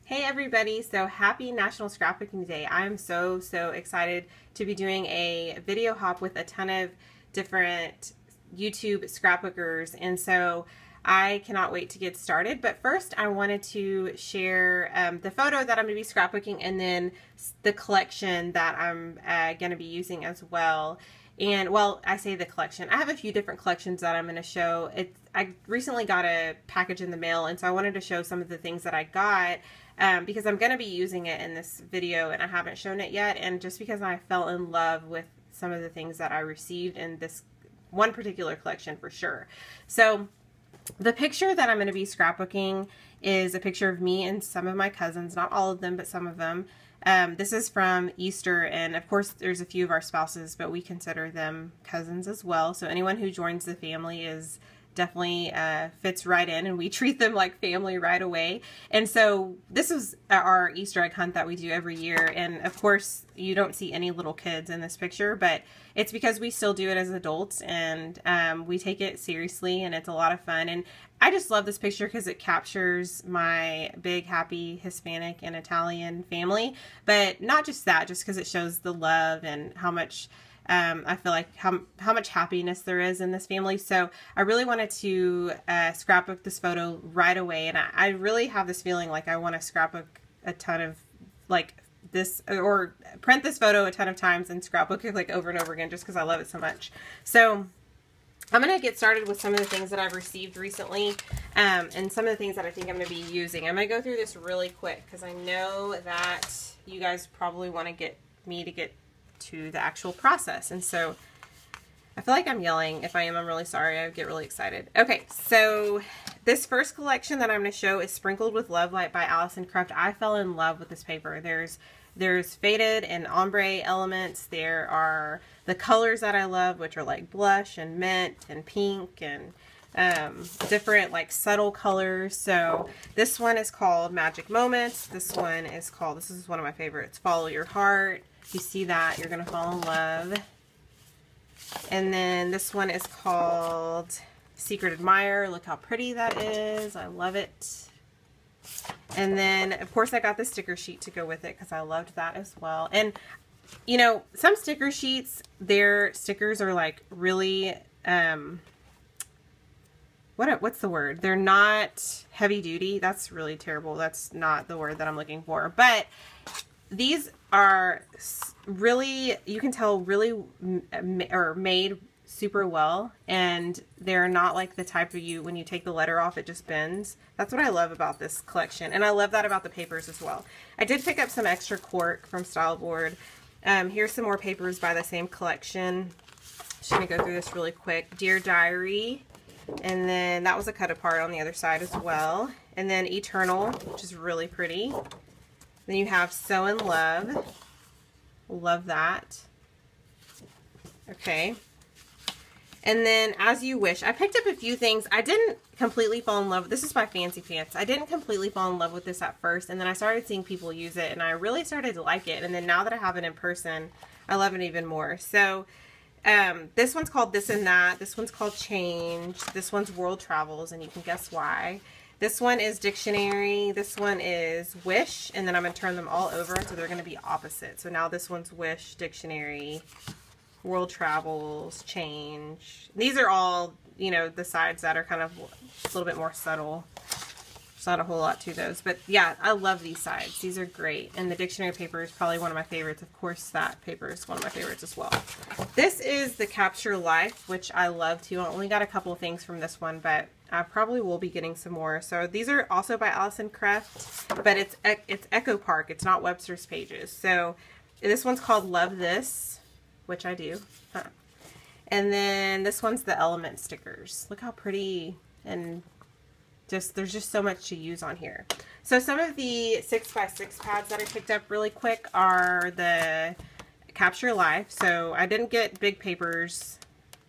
Hey everybody, so happy National Scrapbooking Day. I'm so excited to be doing a video hop with a ton of different YouTube scrapbookers, and so I cannot wait to get started. But first I wanted to share the photo that I'm going to be scrapbooking and then the collection that I'm going to be using as well. And well, I say the collection. I have a few different collections that I'm going to show. I recently got a package in the mail, and so I wanted to show some of the things that I got because I'm going to be using it in this video and I haven't shown it yet, and just because I fell in love with some of the things that I received in this one particular collection for sure. So the picture that I'm going to be scrapbooking is a picture of me and some of my cousins, not all of them, but some of them. This is from Easter, and of course there's a few of our spouses, but we consider them cousins as well. So anyone who joins the family is definitely fits right in, and we treat them like family right away. And so this is our Easter egg hunt that we do every year, and of course you don't see any little kids in this picture, but it's because we still do it as adults, and we take it seriously, and it's a lot of fun. And I just love this picture because it captures my big happy Hispanic and Italian family, but not just that, just because it shows the love and how much I feel like how much happiness there is in this family. So I really wanted to scrapbook this photo right away, and I really have this feeling like I want to scrapbook a ton of like this, or print this photo a ton of times and scrapbook it like over and over again just because I love it so much. So I'm going to get started with some of the things that I've received recently and some of the things that I think I'm going to be using. I'm going to go through this really quick because I know that you guys probably want to get me to get to the actual process, and so I feel like I'm yelling. If I am, I'm really sorry. I get really excited. Okay, so this first collection that I'm going to show is Sprinkled with Love Light by Allison Kreft. I fell in love with this paper. There's faded and ombre elements. There are the colors that I love, which are like blush and mint and pink and different like subtle colors. So this one is called Magic Moments. This one is called, this is one of my favorites, Follow Your Heart. If you see that, you're going to fall in love. And then this one is called Secret Admirer. Look how pretty that is. I love it. And then, of course, I got the sticker sheet to go with it because I loved that as well. And, you know, some sticker sheets, their stickers are like really, what's the word? They're not heavy duty. That's really terrible. That's not the word that I'm looking for. But these are really, you can tell, really made super well, and they're not like the type of when you take the letter off it just bends. That's what I love about this collection, and I love that about the papers as well. I did pick up some extra cork from Style Board. Here's some more papers by the same collection. Just gonna go through this really quick. Dear Diary, and then that was a cut apart on the other side as well, and then Eternal, which is really pretty. Then you have So in Love. Love that. Okay. And then As You Wish. I picked up a few things. I didn't completely fall in love with this. Is by Fancy Pants. I didn't completely fall in love with this at first, and then I started seeing people use it, and I really started to like it. And then now that I have it in person, I love it even more. So this one's called This and That. This one's called Change. This one's World Travels, and you can guess why. This one is Dictionary. This one is Wish, and then I'm going to turn them all over so they're going to be opposite. So now this one's Wish, Dictionary, World Travels, Change. These are all, you know, the sides that are kind of a little bit more subtle. There's not a whole lot to those, but yeah, I love these sides. These are great, and the dictionary paper is probably one of my favorites. Of course, that paper is one of my favorites as well. This is the Capture Life, which I love too. I only got a couple of things from this one, but I probably will be getting some more. So these are also by Allison Kreft, but it's Echo Park. It's not Webster's Pages. So this one's called Love This, which I do. And then this one's the Element stickers. Look how pretty, and there's just so much to use on here. So some of the 6x6 pads that I picked up really quick are the Capture Life. So I didn't get big papers,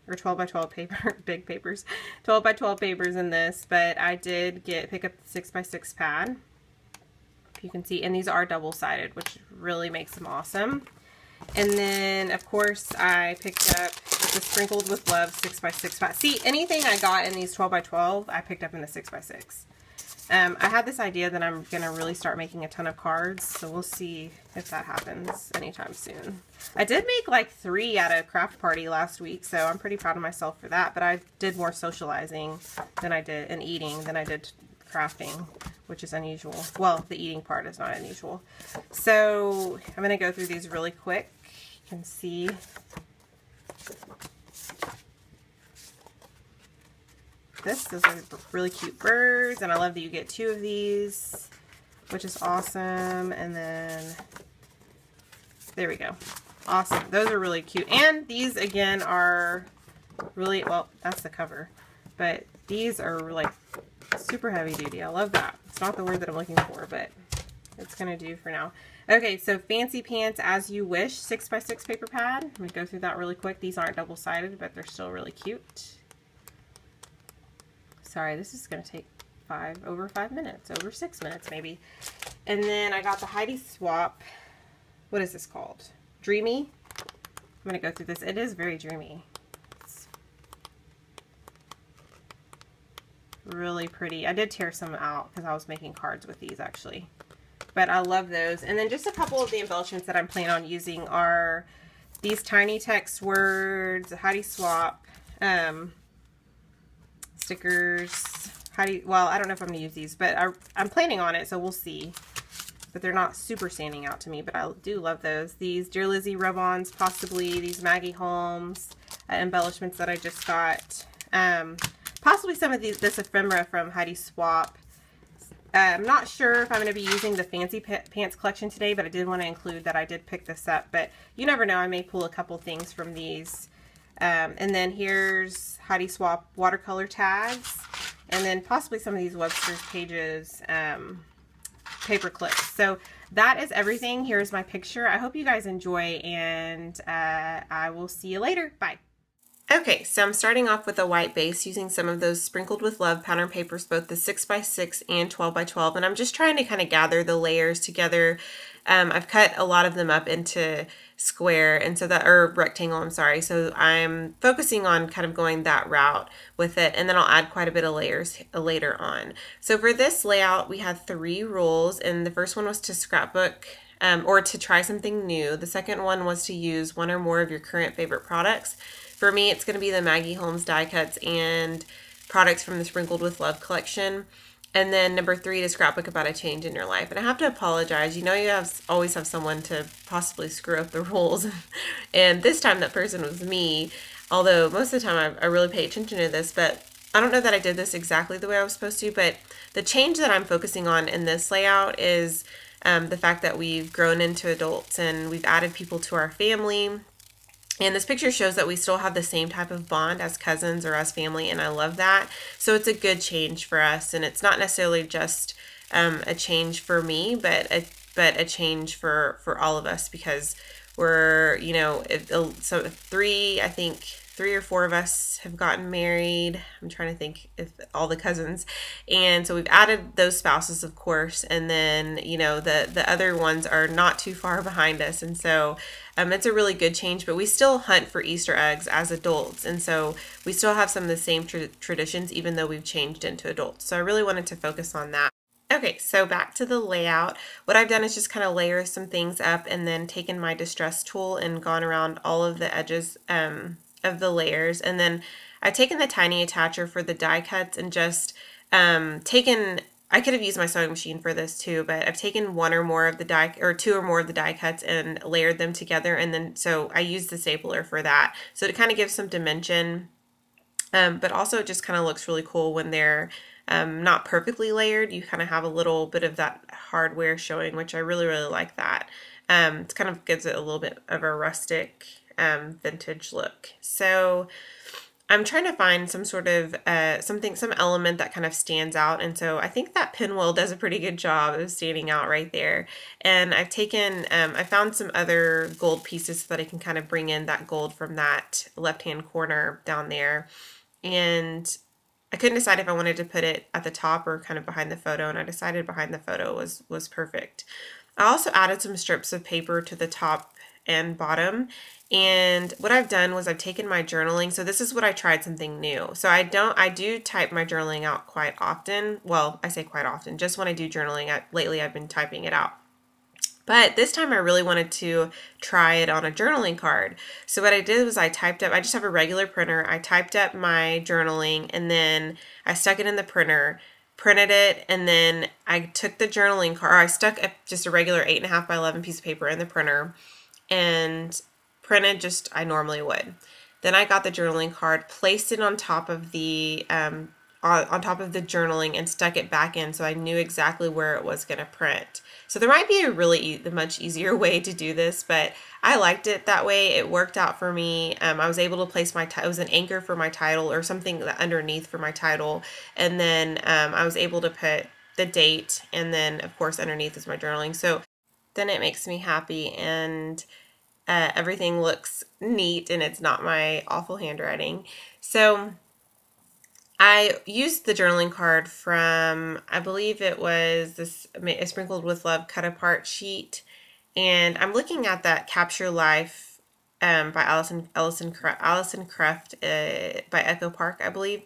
or 12 by 12 paper, big papers, 12 by 12 papers in this, but I did pick up the 6x6 pad. If you can see, and these are double-sided, which really makes them awesome. And then, of course, I picked up the Sprinkled with Love 6x6 pad. See, anything I got in these 12 by 12, I picked up in the 6x6. I had this idea that I'm going to really start making a ton of cards, so we'll see if that happens anytime soon. I did make like 3 at a craft party last week, so I'm pretty proud of myself for that, but I did more socializing than I did, and eating than I did crafting, which is unusual. Well, the eating part is not unusual. So I'm going to go through these really quick. You can see those are really cute birds, and I love that you get 2 of these, which is awesome. And then there we go. Awesome. Those are really cute. And these again are really, well, that's the cover, but these are like super heavy duty. I love that. It's not the word that I'm looking for, but it's gonna do for now. Okay, so Fancy Pants As You Wish 6x6 paper pad. I'm gonna go through that really quick. These aren't double-sided, but they're still really cute. Sorry, this is going to take over 5 minutes, over 6 minutes maybe. And then I got the Heidi Swap. What is this called? Dreamy. I'm going to go through this. It is very dreamy. It's really pretty. I did tear some out because I was making cards with these actually. But I love those. And then just a couple of the embellishments that I'm planning on using are these tiny text words, Heidi Swap, stickers. Well, I don't know if I'm going to use these, but I'm planning on it, so we'll see. But they're not super standing out to me, but I do love those. These Dear Lizzie rub-ons, possibly these Maggie Holmes embellishments that I just got. Possibly some of this ephemera from Heidi Swap. I'm not sure if I'm going to be using the Fancy Pants collection today, but I did want to include that I did pick this up. But you never know, I may pull a couple things from these. And then here's Heidi Swap watercolor tags, and then possibly some of these Webster's Pages paper clips. So that is everything. Here's my picture. I hope you guys enjoy, and I will see you later. Bye. Okay, so I'm starting off with a white base using some of those Sprinkled with Love pattern papers, both the 6x6 and 12x12, and I'm just trying to kind of gather the layers together. I've cut a lot of them up into square, and so that, or rectangle, I'm sorry, so I'm focusing on kind of going that route with it, and then I'll add quite a bit of layers later on. So for this layout, we had 3 rules, and the first one was to scrapbook or to try something new. The second one was to use 1 or more of your current favorite products. For me, it's going to be the Maggie Holmes die cuts and products from the Sprinkled with Love collection. And then number 3, to scrapbook about a change in your life. And I have to apologize. You know, you always have someone to possibly screw up the rules. And this time that person was me. Although most of the time I really pay attention to this. But I don't know that I did this exactly the way I was supposed to. But the change that I'm focusing on in this layout is the fact that we've grown into adults and we've added people to our family. And this picture shows that we still have the same type of bond as cousins or as family, and I love that. So it's a good change for us, and it's not necessarily just a change for me, but a change for all of us, because we're, you know, so I think 3 or 4 of us have gotten married. I'm trying to think if all the cousins. And so we've added those spouses, of course, and then, you know, the other ones are not too far behind us. And so it's a really good change, but we still hunt for Easter eggs as adults. And so we still have some of the same traditions, even though we've changed into adults. So I really wanted to focus on that. Okay, so back to the layout. What I've done is just kind of layer some things up and then taken my distress tool and gone around all of the edges of the layers. And then I've taken the tiny attacher for the die cuts and just I could have used my sewing machine for this too, but I've taken 1 or more of the die, or 2 or more of the die cuts and layered them together. And then, so I used the stapler for that. So to kind of give some dimension, but also it just kind of looks really cool when they're not perfectly layered. You kind of have a little bit of that hardware showing, which I really, really like that. It kind of gives it a little bit of a rustic, vintage look. So I'm trying to find some sort of some element that kind of stands out, and so I think that pinwheel does a pretty good job of standing out right there. And I've taken, I found some other gold pieces so that I can kind of bring in that gold from that left-hand corner down there. And I couldn't decide if I wanted to put it at the top or kind of behind the photo, and I decided behind the photo was perfect. I also added some strips of paper to the top and bottom. And what I've done was I've taken my journaling. So this is what I tried, something new. So I do type my journaling out quite often. Well, I say quite often, just when I do journaling. Lately I've been typing it out. But this time I really wanted to try it on a journaling card. So what I did was I just have a regular printer. I typed up my journaling and then I stuck it in the printer, printed it, and then I took the journaling card, I stuck just a regular 8.5 by 11 piece of paper in the printer and printed just I normally would. Then I got the journaling card, placed it on top of the journaling and stuck it back in so I knew exactly where it was going to print. So there might be a much easier way to do this, but I liked it that way. It worked out for me. I was able to place it was an anchor for my title or something underneath for my title. And then I was able to put the date, and then of course underneath is my journaling. So then it makes me happy, and everything looks neat and it's not my awful handwriting. So I used the journaling card from, I believe it was this Sprinkled with Love cut apart sheet, and I'm looking at that Capture Life by Allison Cruft by Echo Park, I believe.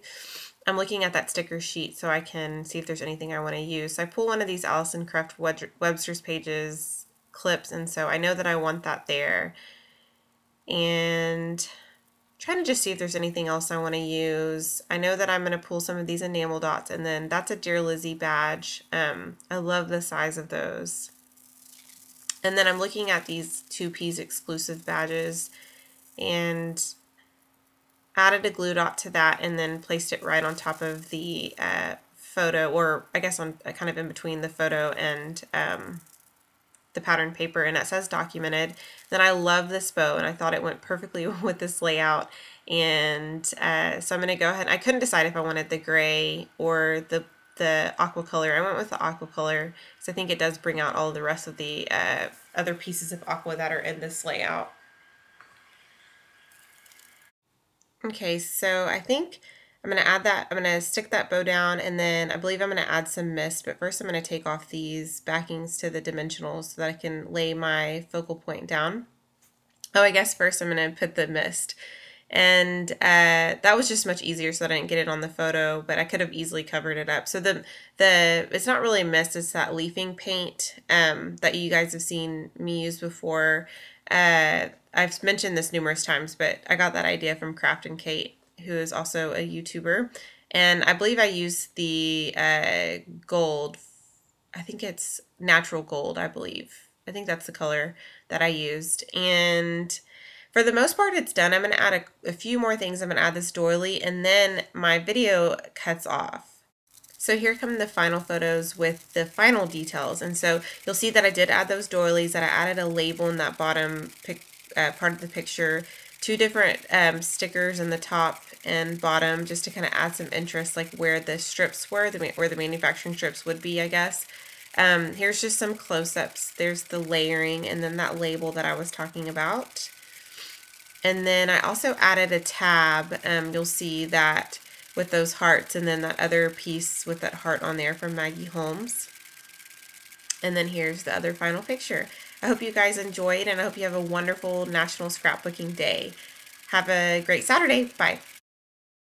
I'm looking at that sticker sheet so I can see if there's anything I want to use. So I pull one of these Allison Cruft Webster's Pages clips, and so I know that I want that there. And trying to just see if there's anything else I want to use. I know that I'm going to pull some of these enamel dots, and then that's a Dear Lizzie badge. I love the size of those. And then I'm looking at these 2Ps exclusive badges and added a glue dot to that and then placed it right on top of the photo, or I guess on kind of in between the photo and the pattern paper, and it says documented. Then I love this bow, and I thought it went perfectly with this layout, and so I'm going to go ahead. I couldn't decide if I wanted the gray or the aqua color. I went with the aqua color because I think it does bring out all the rest of the other pieces of aqua that are in this layout. Okay, so I think I'm going to add that, I'm going to stick that bow down, and then I believe I'm going to add some mist, but first I'm going to take off these backings to the dimensionals so that I can lay my focal point down. Oh, I guess first I'm going to put the mist, and that was just much easier so that I didn't get it on the photo, but I could have easily covered it up. So it's not really mist, it's that leafing paint that you guys have seen me use before. I've mentioned this numerous times, but I got that idea from Craft and Kate, who is also a YouTuber, and I believe I used the gold. I think it's natural gold, I believe. I think that's the color that I used, and for the most part it's done. I'm going to add a few more things. I'm going to add this doily, and then my video cuts off. So here come the final photos with the final details, and so you'll see that I did add those doilies, that I added a label in that bottom part of the picture, 2 different stickers in the top and bottom just to kind of add some interest, like where the strips were, where the manufacturing strips would be, I guess. Here's just some close-ups. There's the layering and then that label that I was talking about. And then I also added a tab. You'll see that with those hearts, and then that other piece with that heart on there from Maggie Holmes. And then here's the other final picture. I hope you guys enjoyed, and I hope you have a wonderful National Scrapbooking Day. Have a great Saturday. Bye.